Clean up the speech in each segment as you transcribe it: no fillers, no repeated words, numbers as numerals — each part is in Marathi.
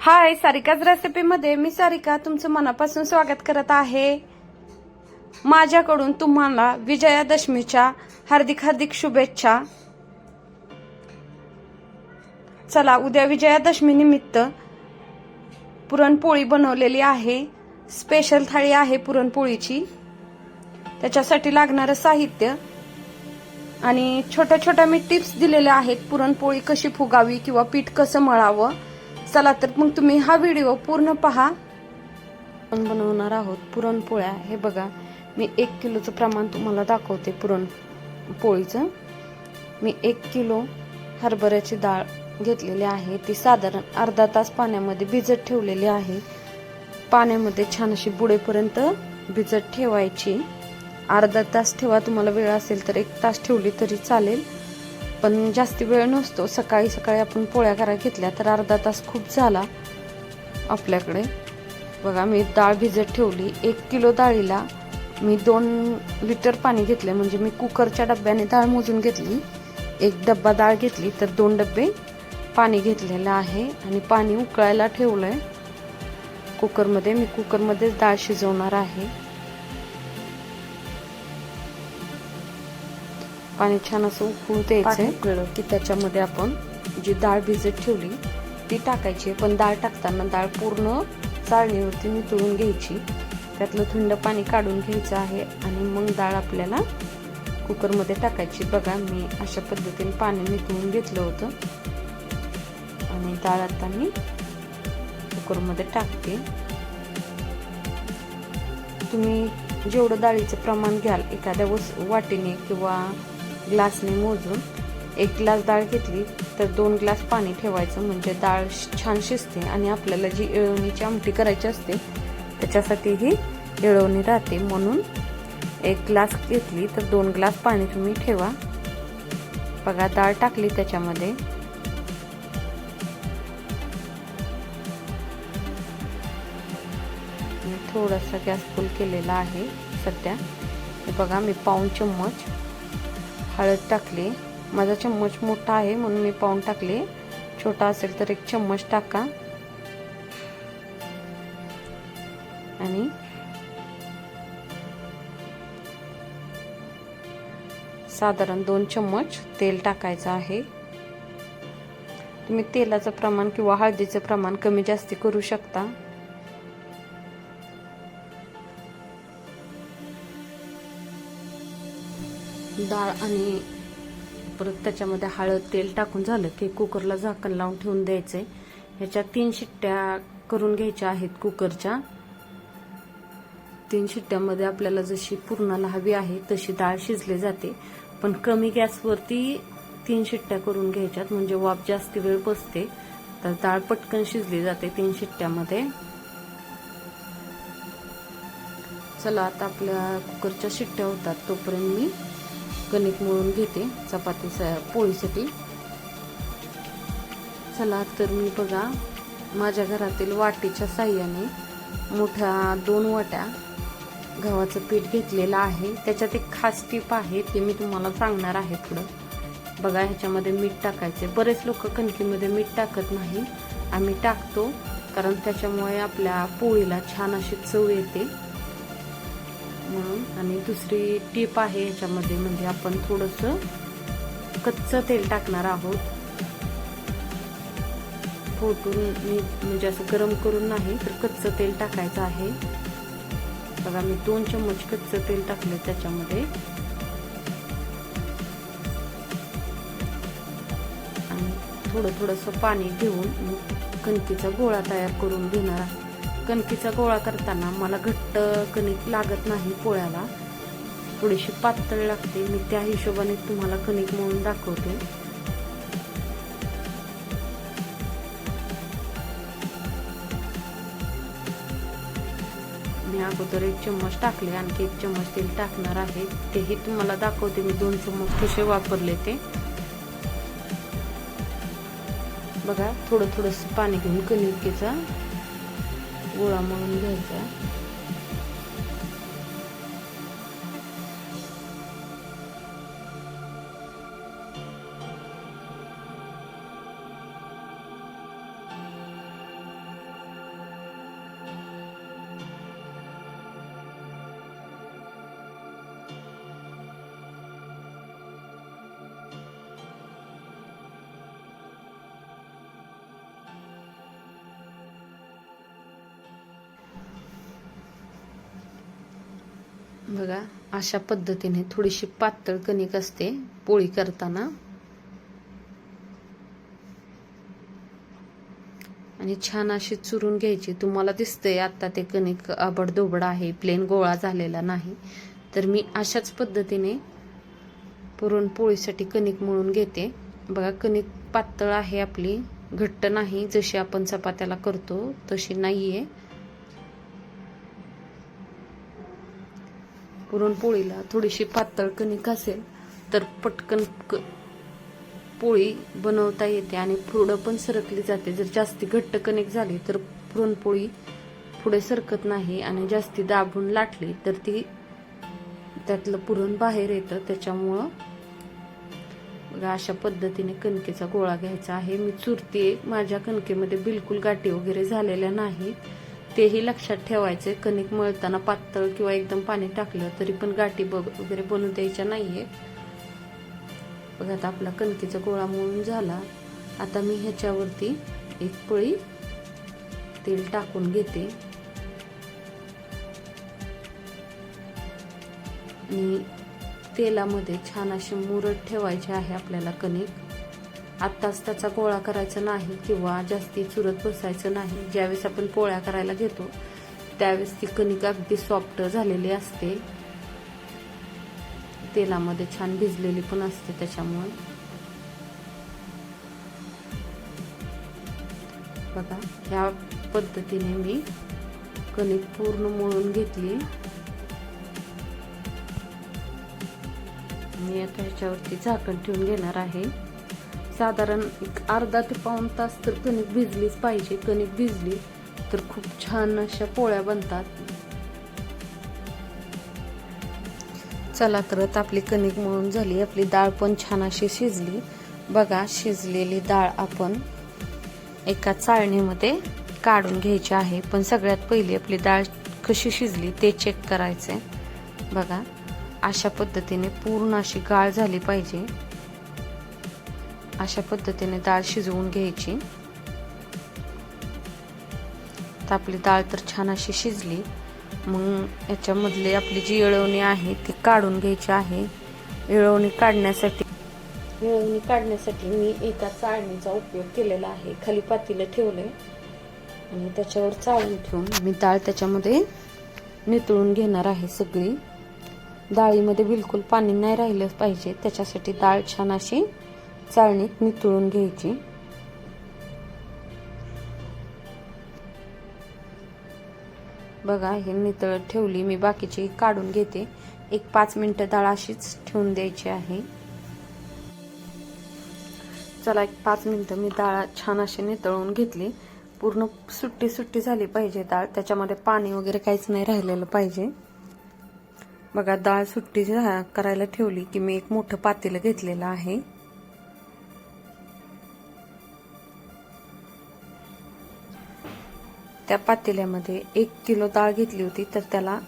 हाय, सारिकाच रेसिपीमध्ये मी सारिका तुमचं मनापासून स्वागत करत आहे. माझ्याकडून तुम्हाला विजयादशमीच्या हार्दिक हार्दिक शुभेच्छा. चला, उद्या विजयादशमी निमित्त पुरणपोळी बनवलेली आहे. स्पेशल थाळी आहे पुरणपोळीची. त्याच्यासाठी लागणारं साहित्य आणि छोट्या छोट्या मी टिप्स दिलेल्या आहेत. पुरणपोळी कशी फुगावी किंवा पीठ कसं मळावं. चला तर मग तुम्ही हा व्हिडिओ पूर्ण पहा. आपण बनवणार आहोत पुरणपोळ्या. हे बघा, मी 1 किलोचं प्रमाण तुम्हाला दाखवते. पुरणपोळीचं मी 1 किलो हरभऱ्याची डाळ घेतलेली आहे. ती साधारण अर्धा तास पाण्यामध्ये भिजत ठेवलेली आहे. पाण्यामध्ये छान अशी बुडेपर्यंत भिजत ठेवायची. अर्धा तास ठेवा, तुम्हाला वेळ असेल तर 1 तास ठेवली तरी चालेल, पण जास्ती वेळ नसतो. सकाळी सकाळी आपण पोळ्या करायला घेतल्या तर अर्धा तास खूप झाला आपल्याकडे. बघा, मी डाळ भिजत ठेवली. 1 किलो डाळीला मी 2 लिटर पाणी घेतले. म्हणजे मी कुकरच्या डब्याने डाळ मोजून घेतली. 1 डब्बा डाळ घेतली तर 2 डब्बे पाणी घेतलेलं आहे. आणि पाणी उकळायला ठेवलंय कुकरमध्ये. मी कुकरमध्येच डाळ शिजवणार आहे. पाणी छान असं उकळू द्यायचंय. उकळलं की त्याच्यामध्ये आपण जी डाळ भिजत ठेवली ती टाकायची. पण डाळ टाकताना डाळ पूर्ण चाळणीवरती नितळून घ्यायची. त्यातलं थंड पाणी काढून घ्यायचं आहे आणि मग डाळ आपल्याला कुकरमध्ये टाकायची. बघा, मी अशा पद्धतीने पाणी नितळून घेतलं होतं आणि डाळ आता मी कुकरमध्ये टाकते. तुम्ही जेवढं डाळीचं प्रमाण घ्याल, एखाद्या वाटीने किंवा ग्लासने मोजून 1 ग्लास डाळ घेतली तर 2 ग्लास पाणी ठेवायचं. म्हणजे डाळ छान शिजते आणि आपल्याला जी येळवणीची आमटी करायची असते त्याच्यासाठी ही येळवणी राहते. म्हणून 1 ग्लास घेतली तर 2 ग्लास पाणी तुम्ही ठेवा. बघा, डाळ टाकली त्याच्यामध्ये. थोडासा गॅस फुल केलेला आहे सध्या. हे बघा, मी पाऊण चम्मच हळद टाकली. माझा चम्मच मोठा आहे म्हणून मी पाऊण टाकले. छोटा असेल तर 1 चम्मच टाका. आणि साधारण 2 चम्मच तेल टाकायचं आहे. तुम्ही तेलाचं प्रमाण किंवा हळदीचं प्रमाण कमी जास्ती करू शकता. डाळ आणि परत त्याच्यामध्ये हळद तेल टाकून झालं की कुकरला झाकण लावून ठेवून द्यायचंय. ह्याच्या 3 शिट्ट्या करून घ्यायच्या आहेत कुकरच्या. 3 शिट्ट्यामध्ये आपल्याला जशी पुरणाला हवी आहे तशी डाळ शिजली जाते. पण कमी गॅसवरती 3 शिट्ट्या करून घ्यायच्यात, म्हणजे वाफ जास्त वेळ बसते तर डाळ पटकन शिजली जाते 3 शिट्ट्यामध्ये. चला, आता आपल्या कुकरच्या शिट्ट्या होतात तोपर्यंत मी कणिक मळून घेते चपाती पोळीसाठी. चला तर मी बघा, माझ्या घरातील वाटीच्या साह्याने मोठ्या 2 वाट्या गव्हाचं पीठ घेतलेलं आहे. त्याच्यात एक खास टीप आहे, ते मी तुम्हाला सांगणार आहे पुढं. बघा, ह्याच्यामध्ये मीठ टाकायचे. बरेच लोक कणकीमध्ये मीठ टाकत नाही, आम्ही टाकतो कारण त्याच्यामुळे आपल्या पोळीला छान अशी चव येते म्हणून. आणि दुसरी टीप आहे ह्याच्यामध्ये, म्हणजे आपण थोडंसं कच्चं तेल टाकणार आहोत. फोटून म्हणजे असं गरम करून नाही तर कच्चं तेल टाकायचं आहे. बघा, मी 2 चम्मच कच्चं तेल टाकले त्याच्यामध्ये. आणि थोडंसं पाणी घेऊन कणकीचा गोळा तयार करून घेणार आहे. कणकीचा गोळा करताना मला घट्ट कणिक लागत नाही पोळ्याला, थोडीशी पातळ लागते. मी त्या हिशोबाने तुम्हाला कणिक मळून दाखवते. मी अगोदर 1 चम्मच टाकले, आणखी 1 चम्मच तेल टाकणार आहे. तेही तुम्हाला दाखवते मी 2 चम्मच कसे वापरले ते. बघा, थोडंसं पाणी घेऊन कणिकेचा गोळा मळून घ्यायचा. बघा अशा पद्धतीने थोडीशी पातळ कणिक असते पोळी करताना, आणि छान अशी चुरून घ्यायची. तुम्हाला दिसतंय आता ते कणिक आबडधोबड आहे, प्लेन गोळा झालेला नाही. तर मी अशाच पद्धतीने पुरणपोळीसाठी कणिक मळून घेते. बघा कणिक पातळ आहे आपली, घट्ट नाही, जशी आपण चपात्याला करतो तशी नाहीये. पुरणपोळीला थोडीशी पातळ कणिक असेल तर पटकन पोळी बनवता येते आणि पुढं पण सरकली जाते. जर जास्ती घट्ट कणिक झाली तर पुरणपोळी पुढे सरकत नाही, आणि जास्ती दाबून लाटली तर ती त्यातलं पुरण बाहेर येतं. त्याच्यामुळं बघा अशा पद्धतीने कणकेचा गोळा घ्यायचा आहे. मी चुरते, माझ्या कणकेमध्ये बिलकुल गाठी वगैरे झालेल्या नाही, तेही लक्षात ठेवायचे. कणिक मळताना पातळ किंवा एकदम पाणी टाकलं तरी पण गाठी वगैरे बनू द्यायच्या नाहीये. बघा आता आपला कणकेचा गोळा मळून झाला. आता मी ह्याच्यावरती एक पळी तेल टाकून घेते आणि तेलामध्ये छान अशी मुरत ठेवायची आहे आपल्याला कणिक. आत्ताच त्याचा गोळा करायचा नाही किंवा जास्ती चुरत बसायचं नाही. ज्यावेळेस आपण पोळ्या करायला घेतो त्यावेळेस ती कणिक अगदी सॉफ्ट झालेली असते, तेलामध्ये छान भिजलेली पण असते. त्याच्यामुळे बघा ह्या पद्धतीने मी कणिक पूर्ण मळून घेतली. मी आता ह्याच्यावरती झाकण ठेवून घेणार आहे. साधारण एक अर्धा ते पाऊण तास तर कणिक भिजलीच पाहिजे. कणिक भिजली तर खूप छान अशा पोळ्या बनतात. चला तर आता आपली कणिक मळून झाली. आपली डाळ पण छान अशी शिजली. बघा शिजलेली डाळ आपण एका चाळणीमध्ये काढून घ्यायची आहे. पण सगळ्यात पहिली आपली डाळ कशी शिजली ते चेक करायचे. बघा अशा पद्धतीने पूर्ण अशी गाळ झाली पाहिजे. अशा पद्धतीने डाळ शिजवून घ्यायची. तर आपली डाळ तर छान अशी शिजली. मग याच्यामधले आपली जी येळवणी आहे ती काढून घ्यायची आहे. येळवणी काढण्यासाठी मी एका चाळणीचा उपयोग केलेला आहे. खाली पातेलं ठेवलंय आणि त्याच्यावर चाळण ठेवून मी डाळ त्याच्यामध्ये नितळून घेणार आहे सगळी. डाळीमध्ये बिलकुल पाणी नाही राहिलं पाहिजे, त्याच्यासाठी डाळ छान अशी चाळणीत नितळून घ्यायची. बघा हे नितळत ठेवली मी. बाकीची काढून घेते. एक 5 मिनिटं डाळ अशीच ठेवून द्यायची आहे. चला एक 5 मिनिटं मी डाळ छान अशी नितळून घेतली. पूर्ण सुट्टी झाली पाहिजे डाळ, त्याच्यामध्ये पाणी वगैरे काहीच नाही राहिलेलं पाहिजे. बघा डाळ सुट्टी करायला ठेवली की मी एक मोठं पातेलं घेतलेलं आहे. त्या पातेल्यामध्ये 1 किलो डाळ घेतली होती तर त्याला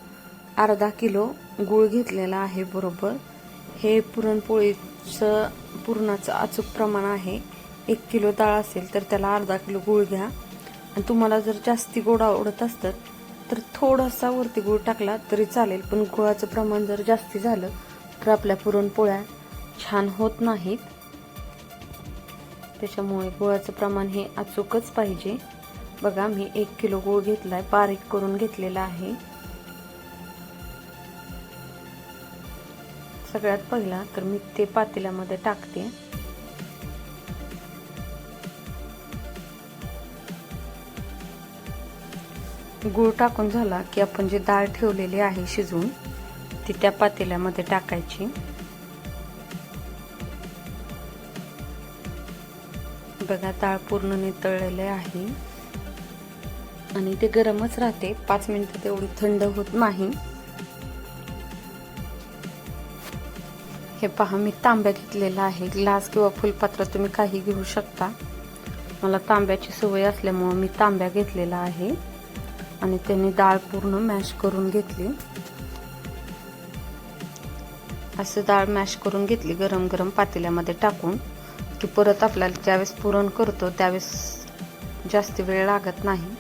अर्धा किलो गूळ घेतलेला आहे बरोबर. हे पुरणपोळीचं पुरणाचं अचूक प्रमाण आहे. 1 किलो डाळ असेल तर त्याला अर्धा किलो गूळ घ्या. आणि तुम्हाला जर जास्ती गोड आवडत असतं तर थोडासा वरती गूळ टाकला तरी चालेल, पण गुळाचं प्रमाण जर जास्ती झालं तर आपल्या पुरणपोळ्या छान होत नाहीत. त्याच्यामुळे गुळाचं प्रमाण हे अचूकच पाहिजे. बघा मी 1 किलो गूळ घेतलाय, बारीक करून घेतलेला आहे. सगळ्यात पहिला तर मी ते पातेल्यामध्ये टाकते. गूळ टाकून झाला की आपण जी डाळ ठेवलेली आहे शिजवून ती त्या पातेल्यामध्ये टाकायची. बघा डाळ पूर्ण नितळलेली आहे आणि ते गरमच राहते. 5 मिनिटं तेवढी थंड होत नाही. हे पहा मी तांब्या घेतलेला आहे. ग्लास किंवा फुलपात्र तुम्ही काही घेऊ शकता. मला तांब्याची सवय असल्यामुळे मी तांब्या घेतलेला आहे आणि त्याने डाळ पूर्ण मॅश करून घेतली. असं डाळ मॅश करून घेतली गरम गरम पातेल्यामध्ये टाकून की परत आपल्याला ज्यावेळेस पुरण करतो त्यावेळेस जास्त वेळ लागत नाही,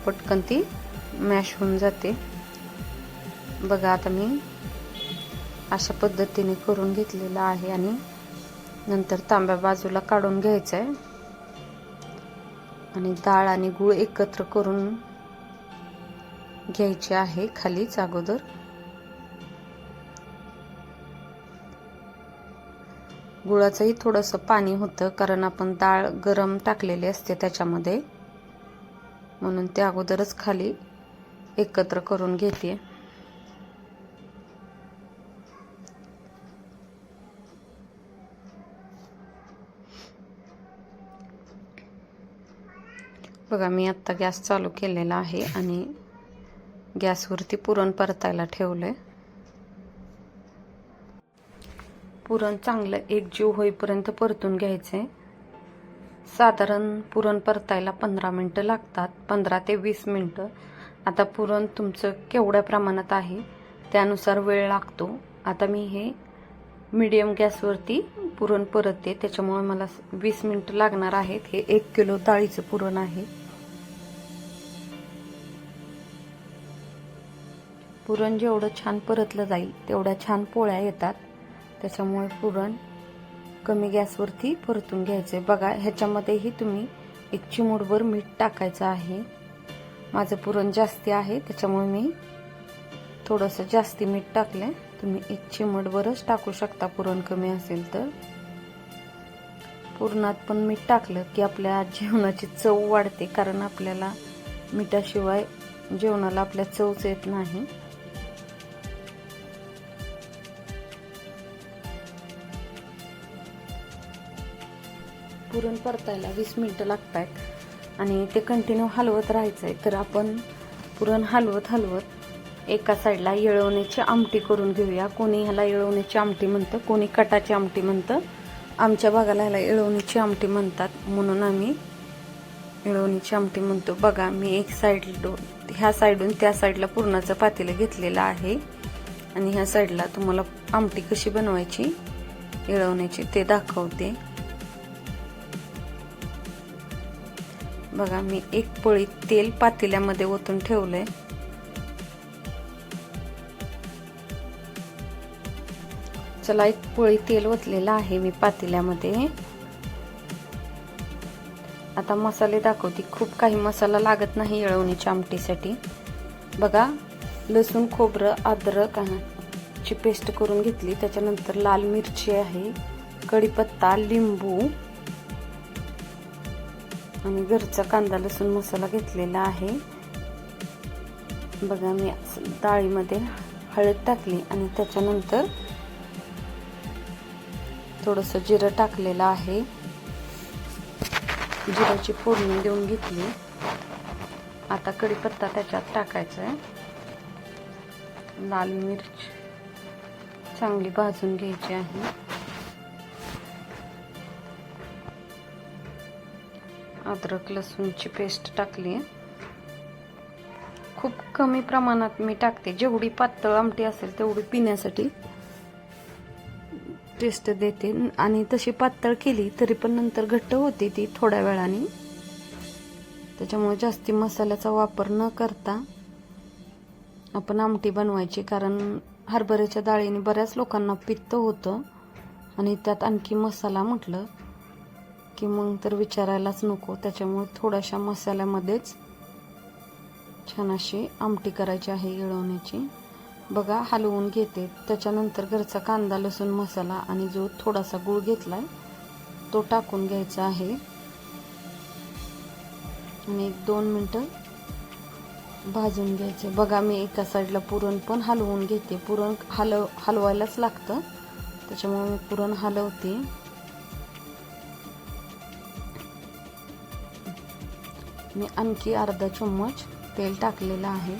पटकन ती मॅश होऊन जाते. बघा आता मी अशा पद्धतीने करून घेतलेला आहे आणि नंतर तांब्या बाजूला काढून घ्यायचा आहे आणि डाळ आणि गूळ एकत्र करून घ्यायचे आहे खालीच अगोदर. गुळाचंही थोडंसं पाणी होतं कारण आपण डाळ गरम टाकलेली असते त्याच्यामध्ये, म्हणून ते अगोदरच खाली एकत्र करून घेते. बघा मी आत्ता गॅस चालू केलेला आहे आणि गॅसवरती पुरण परतायला ठेवलंय. पुरण चांगलं एकजीव होईपर्यंत परतून घ्यायचंय. साधारण पुरण परतायला 15 मिनिटं लागतात, 15 ते 20 मिनिटं. आता पुरण तुमचं केवढ्या प्रमाणात आहे त्यानुसार वेळ लागतो. आता मी हे मीडियम गॅसवरती पुरण परतते, त्याच्यामुळे मला 20 मिनिटं लागणार आहेत. हे 1 किलो डाळीचं पुरण आहे. पुरण जेवढं छान परतलं जाईल तेवढ्या छान पोळ्या येतात, त्याच्यामुळे पुरण कमी गॅसवरती परतून घ्यायचे. बघा ह्याच्यामध्येही तुम्ही 1 चिमूटभर मीठ टाकायचं आहे. माझं पुरण जास्ती आहे त्याच्यामुळे मी थोडंसं जास्ती मीठ टाकलंय. तुम्ही 1 चिमूटभरच टाकू शकता पुरण कमी असेल तर. पुरणात पण मीठ टाकलं की आपल्या जेवणाची चव वाढते, कारण आपल्याला मिठाशिवाय जेवणाला आपल्या चवच येत नाही. पुरण परतायला 20 मिनिटं लागतात आणि ते कंटिन्यू हलवत राहायचंय. तर आपण पुरण हलवत एका साईडला येळवण्याची आमटी करून घेऊया. कोणी ह्याला येळवण्याची आमटी म्हणतं, कोणी कटाची आमटी म्हणतं. आमच्या भागाला ह्याला येळवण्याची आमटी म्हणतात, म्हणून आम्ही येळवण्याची आमटी म्हणतो. बघा मी एक साईड ह्या साईडून त्या साईडला पुरणाचं पातेलं घेतलेलं आहे आणि ह्या साईडला तुम्हाला आमटी कशी बनवायची येळवण्याची ते दाखवते. बघा मी एक पळी तेल पातेल्यामध्ये ओतून ठेवलंय. चला एक पळी तेल ओतलेलं आहे मी पातेल्यामध्ये. आता मसाले दाखवते. खूप काही मसाला लागत नाही येळवणीच्या आमटीसाठी. बघा लसूण खोबरं अद्रक ची पेस्ट करून घेतली, त्याच्यानंतर लाल मिरची आहे, कढीपत्ता, लिंबू आणि घरचा कांदा लसूण मसाला घेतलेला आहे. बघा मी डाळीमध्ये हळद टाकली आणि त्याच्यानंतर थोडंसं जिरं टाकलेलं आहे. जिऱ्याची फोडणी देऊन घेतली. आता कढीपत्ता त्याच्यात टाकायचा आहे. लाल मिरच चांगली भाजून घ्यायची आहे. अद्रक लसूणची पेस्ट टाकली. खूप कमी प्रमाणात मी टाकते, जेवढी पातळ आमटी असेल तेवढी पिण्यासाठी टेस्ट देते. आणि तशी पातळ केली तरी पण नंतर घट्ट होते ती थोड्या वेळाने. त्याच्यामुळे जास्ती मसाल्याचा वापर न करता आपण आमटी बनवायची, कारण हरभऱ्याच्या डाळीने बऱ्याच लोकांना पित्त होतं आणि त्यात आणखी मसाला म्हटलं की मग तर विचारायलाच नको. त्याच्यामुळे थोड्याशा मसाल्यामध्येच छान अशी आमटी करायची आहे येळवण्याची. बघा हलवून घेते. त्याच्यानंतर घरचा कांदा लसूण मसाला आणि जो थोडासा गूळ घेतलाय तो टाकून घ्यायचा आहे आणि 2 मिनिटं भाजून घ्यायचे. बघा मी एका साईडला पुरण पण हलवून घेते. पुरण हलवायलाच लागतं, त्याच्यामुळे मी पुरण हलवते. मी आणखी अर्धा चम्मच तेल टाकलेलं आहे.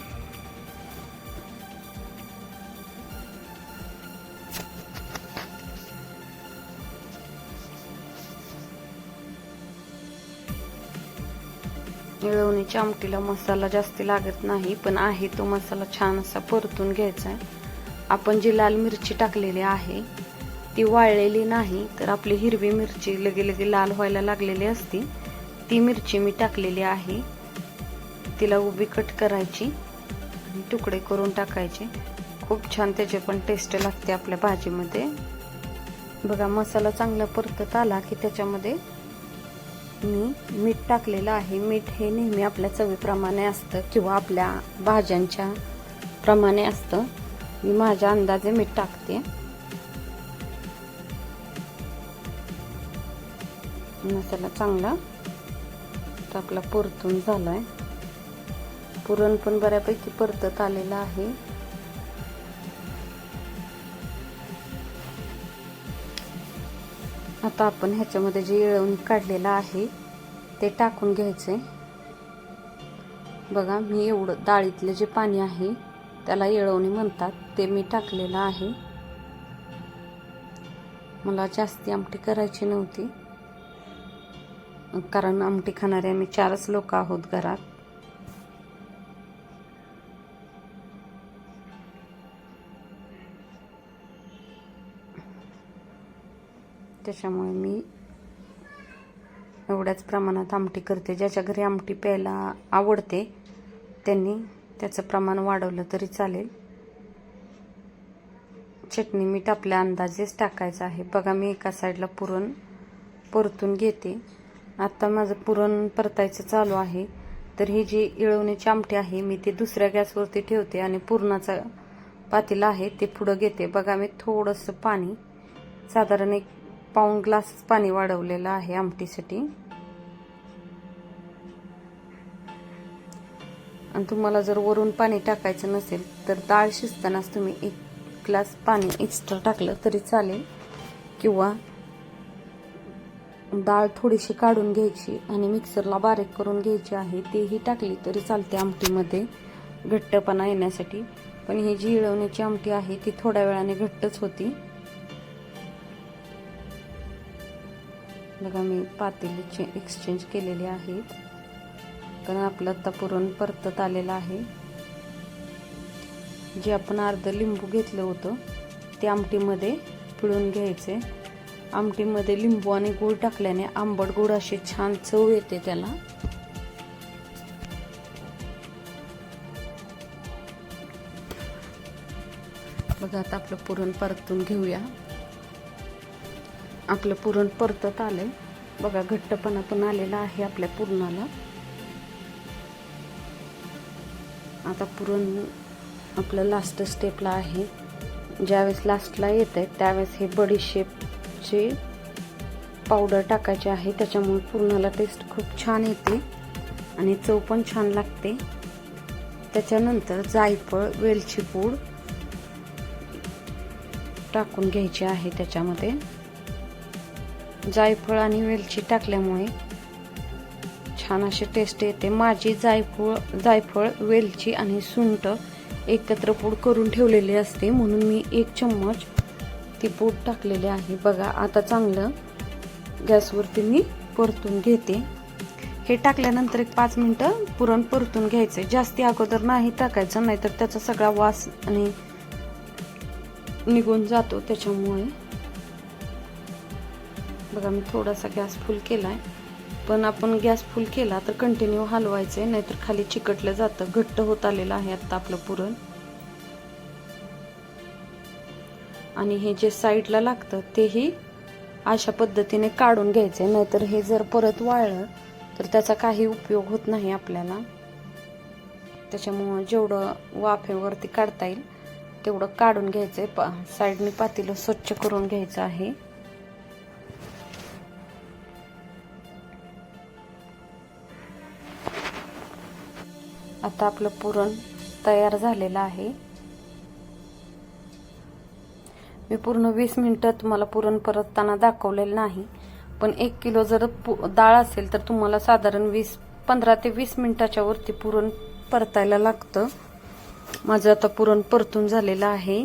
येळवणीच्या आमटीला मसाला जास्त लागत नाही, पण आहे तो मसाला छान असा परतून घ्यायचा आहे. आपण जी लाल मिरची टाकलेली आहे ती वाळलेली नाही, तर आपली हिरवी मिरची लगे लाल व्हायला लागलेली असती ती मिरची मी टाकलेली आहे. तिला उभी कट करायची आणि तुकडे करून टाकायचे. खूप छान त्याची पण टेस्ट लागते आपल्या भाजीमध्ये. बघा मसाला चांगला परतत आला की त्याच्यामध्ये मी मीठ टाकलेलं आहे. मीठ हे नेहमी आपल्या चवीप्रमाणे असतं किंवा आपल्या भाज्यांच्या प्रमाणे असतं. मी माझ्या अंदाजे मीठ टाकते. मसाला चांगला तर आपला परतून झालाय. पुरण पण बऱ्यापैकी परतत आलेला आहे. आता आपण ह्याच्यामध्ये जे येळवणी काढलेलं आहे ते टाकून घ्यायचे. बघा मी एवढं डाळीतले जे पाणी आहे त्याला येळवणी म्हणतात, ते मी टाकलेलं आहे. मला जास्ती आमटी करायची नव्हती कारण आमटी खाणारे आम्ही 4च लोक आहोत घरात. त्याच्यामुळे मी एवढ्याच प्रमाणात आमटी करते. ज्याच्या घरी आमटी प्यायला आवडते त्यांनी त्याचं प्रमाण वाढवलं तरी चालेल. चटणी मीठ आपल्या अंदाजेच टाकायचं आहे. बघा मी एका साईडला पुरण परतून घेते. आता माझं पुरण परतायचं चालू आहे. तर ही जी येळवणीची आमटी आहे मी ती दुसऱ्या गॅसवरती ठेवते आणि पुरणाचा पातेला आहे ते पुढं घेते. बघा मी थोडंसं पाणी, साधारण 1 पाऊण ग्लास पाणी वाढवलेलं आहे आमटीसाठी. आणि तुम्हाला जर वरून पाणी टाकायचं नसेल तर डाळ शिजतानाच तुम्ही 1 ग्लास पाणी एक्स्ट्रा टाकलं तरी चालेल, किंवा डाळ थोडीशी काढून घ्यायची आणि मिक्सरला बारीक करून घ्यायची आहे, तेही टाकली तरी चालते आमटीमध्ये घट्टपणा येण्यासाठी. पण ही जी येळवण्याची आमटी आहे ती थोड्या वेळाने घट्टच होती. बघा मी पातेलीचे एक्सचेंज केलेले आहेत कारण आपलं आता पुरण परतत आलेलं आहे. जे आपण अर्ध लिंबू घेतलं होतं ते आमटीमध्ये पिळून घ्यायचे. आमटीमध्ये लिंबू आणि गूळ टाकल्याने आंबट गोड अशी छान चव येते त्याला. बघा आता आपलं पुरण परतून घेऊया. आपलं पुरण परतत आलंय. बघा घट्टपणा पण आलेला आहे आपल्या पुरणाला. आता पुरण आपलं लास्ट स्टेपला आहे. ज्यावेळेस लास्टला येत आहे त्यावेळेस हे बडीशेपची पावडर टाकायची आहे. त्याच्यामुळे पुरणाला टेस्ट खूप छान येते आणि चव पण छान लागते. त्याच्यानंतर जायफळ, वेलची पूड टाकून घ्यायची आहे. त्याच्यामध्ये जायफळ आणि वेलची टाकल्यामुळे छान अशी टेस्ट येते. माझी जायफळ, वेलची आणि सुंठ एकत्र पूड करून ठेवलेली असते म्हणून मी 1 चम्मच ती पूड टाकलेली आहे. बघा आता चांगलं गॅसवरती मी परतून घेते. हे टाकल्यानंतर 5 मिनिटं पुरण परतून घ्यायचे. जास्ती अगोदर नाही टाकायचं, नाहीतर त्याचा सगळा वास आणि निघून जातो. त्याच्यामुळे बघा मी थोडासा गॅस फुल केलाय. पण आपण गॅस फुल केला तर कंटिन्यू हलवायचे, नाहीतर खाली चिकटलं जातं. घट्ट होत आलेलं आहे आता आपलं पुरण. आणि हे जे साईडला लागतं तेही अशा पद्धतीने काढून घ्यायचे, नाहीतर हे जर परत वाळलं तर त्याचा काही उपयोग होत नाही आपल्याला. त्याच्यामुळे जेवढं वाफेवरती काढता येईल तेवढं काढून घ्यायचंय. साईडने पातेलं स्वच्छ करून घ्यायचं आहे. आता आपलं पुरण तयार झालेलं आहे. मी पूर्ण 20 मिनिटं तुम्हाला पुरण परतताना दाखवलेलं नाही, पण 1 किलो जर डाळ असेल तर तुम्हाला साधारण 15 ते 20 मिनिटाच्या वरती पुरण परतायला लागतं. माझं आता पुरण परतून झालेलं आहे.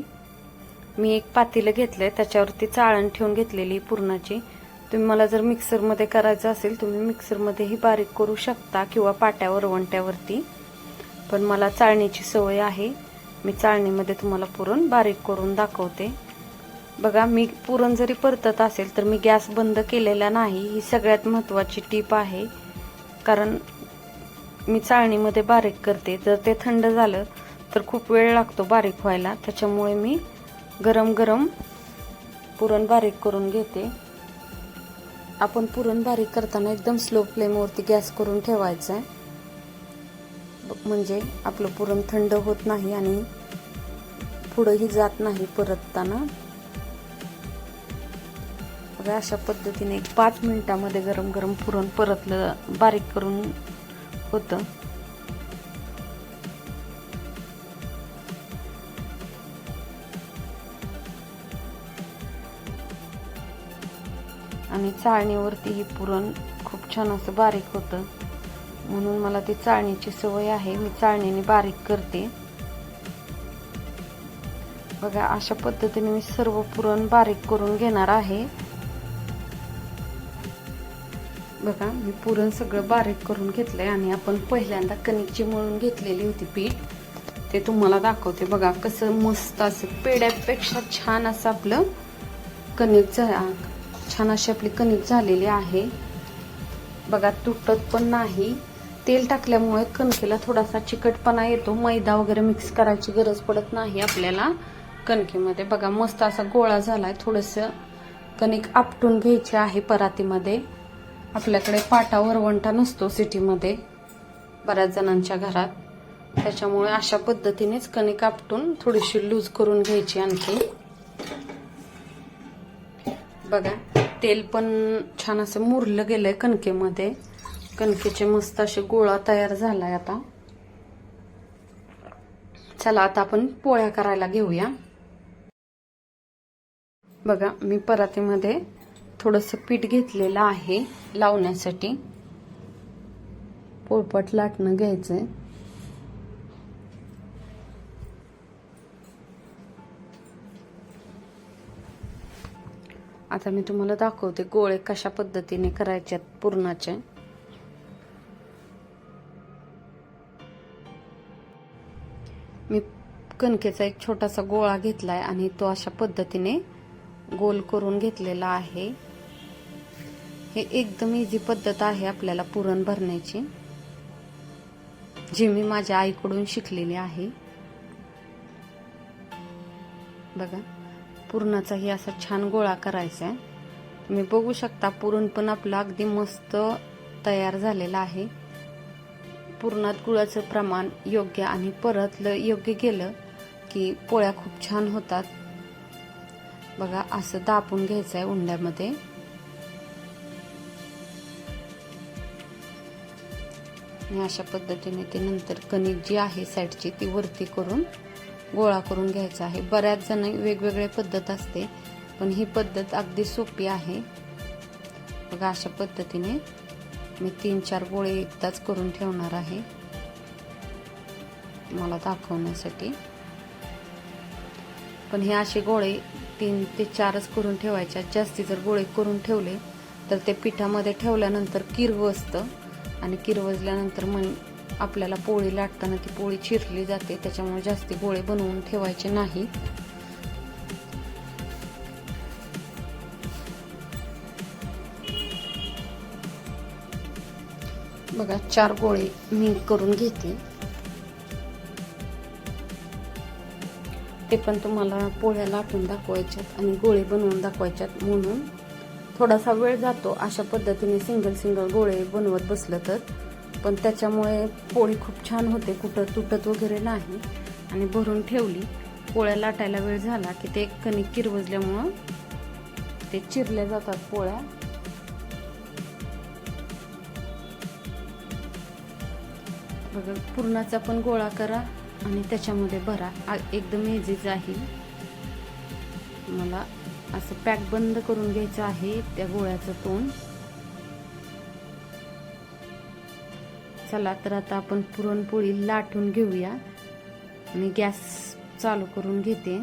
मी एक पातेलं घेतलंय, त्याच्यावरती चाळण ठेवून घेतलेली पुरणाची. तुम्ही मला जर मिक्सरमध्ये करायचं असेल तुम्ही मिक्सरमध्येही बारीक करू शकता किंवा पाट्यावर वंट्यावरती, पण मला चाळणीची सवय आहे. मी चाळणीमध्ये तुम्हाला पुरण बारीक करून दाखवते. बघा मी पुरण जरी परतत असेल तर मी गॅस बंद केलेला नाही. ही सगळ्यात महत्त्वाची टीप आहे, कारण मी चाळणीमध्ये बारीक करते. जर ते थंड झालं तर खूप वेळ लागतो बारीक व्हायला, त्याच्यामुळे मी गरम गरम पुरण बारीक करून घेते. आपण पुरण बारीक करताना एकदम स्लो फ्लेमवरती गॅस करून ठेवायचा आहे, म्हणजे आपलं पुरण थंड होत नाही आणि पुढंही जात नाही परतताना. बघा अशा पद्धतीने 5 मिनिटामध्ये गरम गरम पुरण परतलं बारीक करून होतं. आणि चाळणीवरती ही पुरण खूप छान असं बारीक होतं, म्हणून मला ती चाळणीची सवय आहे. मी चाळणीने बारीक करते. बघा अशा पद्धतीने मी सर्व पुरण बारीक करून घेणार आहे. बघा मी पुरण सगळं बारीक करून घेतलंय आणि आपण पहिल्यांदा कणिकची मळून घेतलेली होती पीठ, ते तुम्हाला दाखवते. बघा कसं मस्त असं पेड्यापेक्षा छान असं आपलं कणिक छान अशी आपली कणिक झालेली आहे. बघा तुटत पण नाही. तेल टाकल्यामुळे कणकेला थोडासा चिकटपणा येतो. मैदा वगैरे मिक्स करायची गरज पडत नाही आपल्याला कणकेमध्ये. बघा मस्त असा गोळा झालाय. थोडंसं कणिक आपटून घ्यायचे आहे परातीमध्ये. आपल्याकडे पाटा वरवंटा नसतो सिटीमध्ये बऱ्याच जणांच्या घरात, त्याच्यामुळे अशा पद्धतीनेच कणिक आपटून थोडीशी लूज करून घ्यायची. आणखी बघा तेल पण छान असं मुरलं गेलंय कणकेमध्ये. कणकेचे मस्त असे गोळा तयार झालाय. आता चला आता आपण पोळ्या करायला घेऊया. बघा मी परातीमध्ये थोडंसं पीठ घेतलेलं आहे लावण्यासाठी. पोळपाट लाटणं घ्यायचंय. आता मी तुम्हाला दाखवते गोळे कशा पद्धतीने करायचे पुरणाचे. मी कणकेचा एक छोटासा गोळा घेतलाय आणि तो अशा पद्धतीने गोल करून घेतलेला आहे. हे एकदम इझी पद्धत आहे आपल्याला पुरण भरण्याची, जी मी माझ्या आईकडून शिकलेली आहे. बघा पुरणाचाही असा छान गोळा करायचा आहे. तुम्ही बघू शकता पुरण पण आपलं अगदी मस्त तयार झालेलं आहे. पुरणात गुळाचं प्रमाण योग्य आणि परतलं योग्य गेलं की पोळ्या खूप छान होतात. बघा असं दाबून घ्यायचं आहे उंड्यामध्ये. आणि अशा पद्धतीने ते नंतर कणिक जी आहे साईडची ती वरती करून गोळा करून घ्यायचा आहे. बऱ्याच जण वेगवेगळी पद्धत असते, पण ही पद्धत अगदी सोपी आहे. बघा अशा पद्धतीने मी 3-4 गोळे एकदाच करून ठेवणार आहे मला दाखवण्यासाठी. पण हे असे गोळे 3 ते 4च करून ठेवायचे. जास्ती जर गोळे करून ठेवले तर ते पिठामध्ये ठेवल्यानंतर किरवसतं आणि किरवजल्यानंतर मग आपल्याला पोळी लाटताना ती पोळी चिरली जाते. त्याच्यामुळे जास्ती गोळे बनवून ठेवायचे नाही. बघा 4 गोळे मी करून घेते. ते पण तुम्हाला पोळ्या लाटून दाखवायच्यात आणि गोळे बनवून दाखवायच्यात, म्हणून थोडासा वेळ जातो अशा पद्धतीने सिंगल गोळे बनवत बसलं तर. पण त्याच्यामुळे पोळी खूप छान होते, कुठं तुटत वगैरे नाही. आणि भरून ठेवली, पोळ्या लाटायला वेळ झाला की ते कणिक किरवजल्यामुळं ते चिरल्या जातात पोळ्या. बघा पुरणाचा पण गोळा करा आणि त्याच्यामध्ये भरा. एकदम इझीच आहे. मला असं पॅक बंद करून घ्यायचं आहे त्या गोळ्याचं तोंड. चला तर आता आपण पुरणपोळी लाटून घेऊया. मी गॅस चालू करून घेते.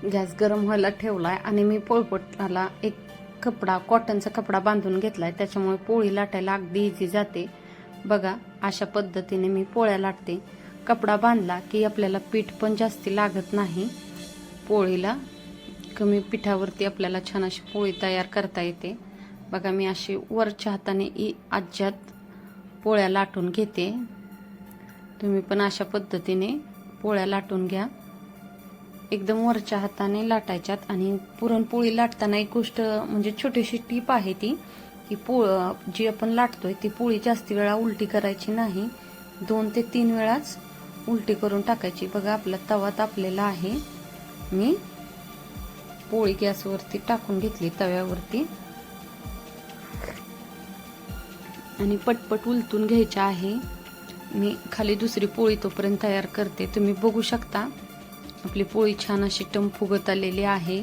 गॅस गरम व्हायला ठेवलाय आणि मी पोळपाटाला एक कपडा, कॉटनचा कपडा बांधून घेतलाय, त्याच्यामुळे पोळी लाटायला अगदी इझी जाते. बघा अशा पद्धतीने मी पोळ्या लाटते. कपडा बांधला की आपल्याला पीठ पण जास्ती लागत नाही पोळीला. कमी पिठावरती आपल्याला छान अशी पोळी तयार करता येते. बघा मी अशी वरच्या हाताने अज्यात पोळ्या लाटून घेते. तुम्ही पण अशा पद्धतीने पोळ्या लाटून घ्या. एकदम वरच्या हाताने लाटायच्यात. आणि पुरणपोळी लाटताना एक गोष्ट म्हणजे छोटीशी टीप आहे ती, की जी आपण लाटतोय ती पोळी जास्त वेळा उलटी करायची नाही. 2 ते 3 वेळाच उलटी करून टाकायची. बघा आपला तवा तापलेला आहे. मी पोळी गॅसवरती टाकून घेतली तव्यावरती आणि पटपट उलटून घ्यायची आहे. मी खाली दुसरी पोळी तोपर्यंत तयार करते. तुम्ही बघू शकता आपली पोळी छान अशी टम फुगत आलेली आहे.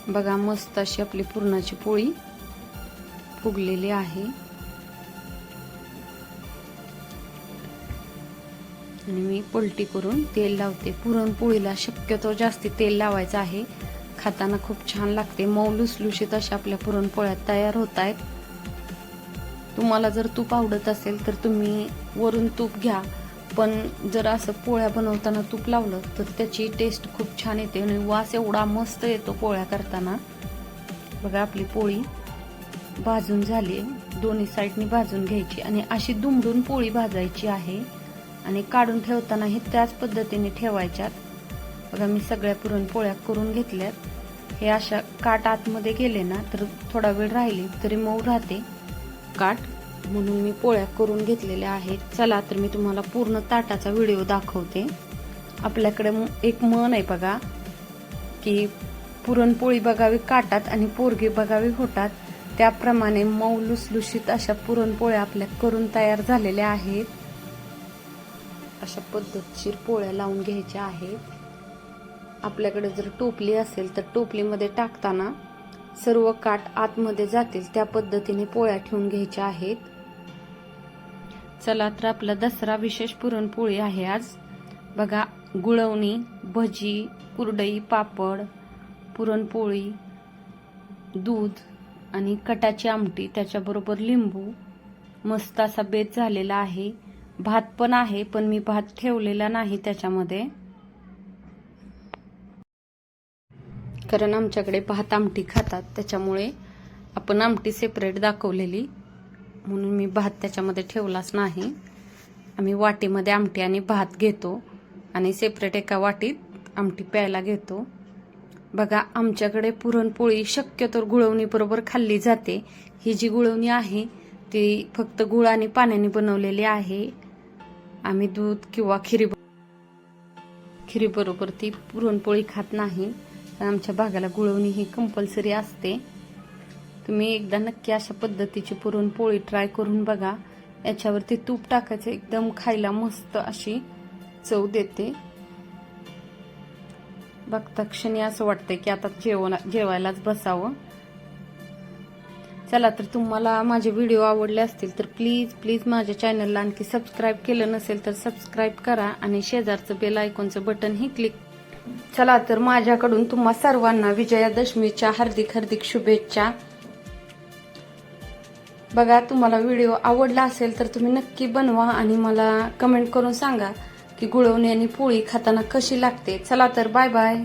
बघा मस्त अशी आपली पुरणाची पोळी फुगलेली आहे. आणि मी पलटी करून तेल लावते. पुरणपोळीला शक्यतो जास्ती तेल लावायचं आहे. खाताना खूप छान लागते. मऊ लुसलुशीत अशा आपल्या पुरणपोळ्या तयार होत आहेत. तुम्हाला जर तूप आवडत असेल तर तुम्ही वरून तूप घ्या, पण जर असं पोळ्या बनवताना तूप लावलं तर त्याची टेस्ट खूप छान येते आणि वास एवढा मस्त येतो पोळ्या करताना. बघा आपली पोळी भाजून झाली. दोन्ही साईडनी भाजून घ्यायची आणि अशी दुमडून पोळी भाजायची आहे. आणि काढून ठेवतानाही त्याच पद्धतीने ठेवायच्यात. बघा मी सगळ्या पुरणपोळ्या करून घेतल्यात. हे अशा काट आतमध्ये गेले ना तर थोडा वेळ राहिली तरी मऊ राहते काट, म्हणून मी पोळ्या करून घेतलेल्या आहेत. चला तर मी तुम्हाला पूर्ण ताटाचा व्हिडिओ दाखवते. आपल्याकडे एक म्हण आहे बघा, की पुरणपोळी बघावी काटात आणि पोरगी बघावी होटात. त्याप्रमाणे मऊ लुसलुशीत अशा पुरणपोळ्या आपल्या करून तयार झालेल्या आहेत. अशा पद्धतशीर पोळ्या लावून घ्यायच्या आहेत. आपल्याकडे जर टोपली असेल तर टोपलीमध्ये टाकताना सर्व काट आतमध्ये जातील त्या पद्धतीने पोळ्या ठेवून घ्यायच्या आहेत. चला तर आपला दसरा विशेष पुरणपोळी आहे आज. बघा गुळवणी, भजी, कुरडई, पापड, पुरणपोळी, दूध आणि कटाची आमटी, त्याच्याबरोबर लिंबू, मस्त असा बेत झालेला आहे. भात पण आहे, पण मी भात ठेवलेला नाही त्याच्यामध्ये, कारण आमच्याकडे भात आमटी खातात. त्याच्यामुळे आपण आमटी सेपरेट दाखवलेली, म्हणून मी भात त्याच्यामध्ये ठेवलाच नाही. आम्ही वाटीमध्ये आमटी आणि भात घेतो आणि सेपरेट एका वाटीत आमटी प्यायला घेतो. बघा आमच्याकडे पुरणपोळी शक्यतो गुळवणी बरोबर खाल्ली जाते. ही जी गुळवणी आहे ती फक्त गुळ आणि पाण्याने बनवलेली आहे. आम्ही दूध किंवा खिरी बरोबर ती पुरणपोळी खात नाही. आमच्या भागाला गुळवणी ही कंपल्सरी असते. तुम्ही एकदा नक्की अशा पद्धतीची पुरणपोळी ट्राय करून बघा. याच्यावरती तूप टाकायचं, एकदम खायला मस्त अशी चव देते. बघता क्षणी असं वाटतंय की आता जेवायलाच बसावं. चला तर तुम्हाला माझे व्हिडिओ आवडले असतील तर प्लीज माझ्या चॅनलला आणखी सबस्क्राईब केलं नसेल तर सबस्क्राईब करा आणि शेजारचं बेल आयकॉनचं बटन ही क्लिक. चला तर माझ्याकडून तुम्हा सर्वांना विजयादशमीच्या हार्दिक शुभेच्छा. बघा तुम्हाला व्हिडिओ आवडला असेल तर तुम्ही नक्की बनवा आणि मला कमेंट करून सांगा की गुळवणी आणि पोळी खाताना कशी लागते. चला तर बाय बाय.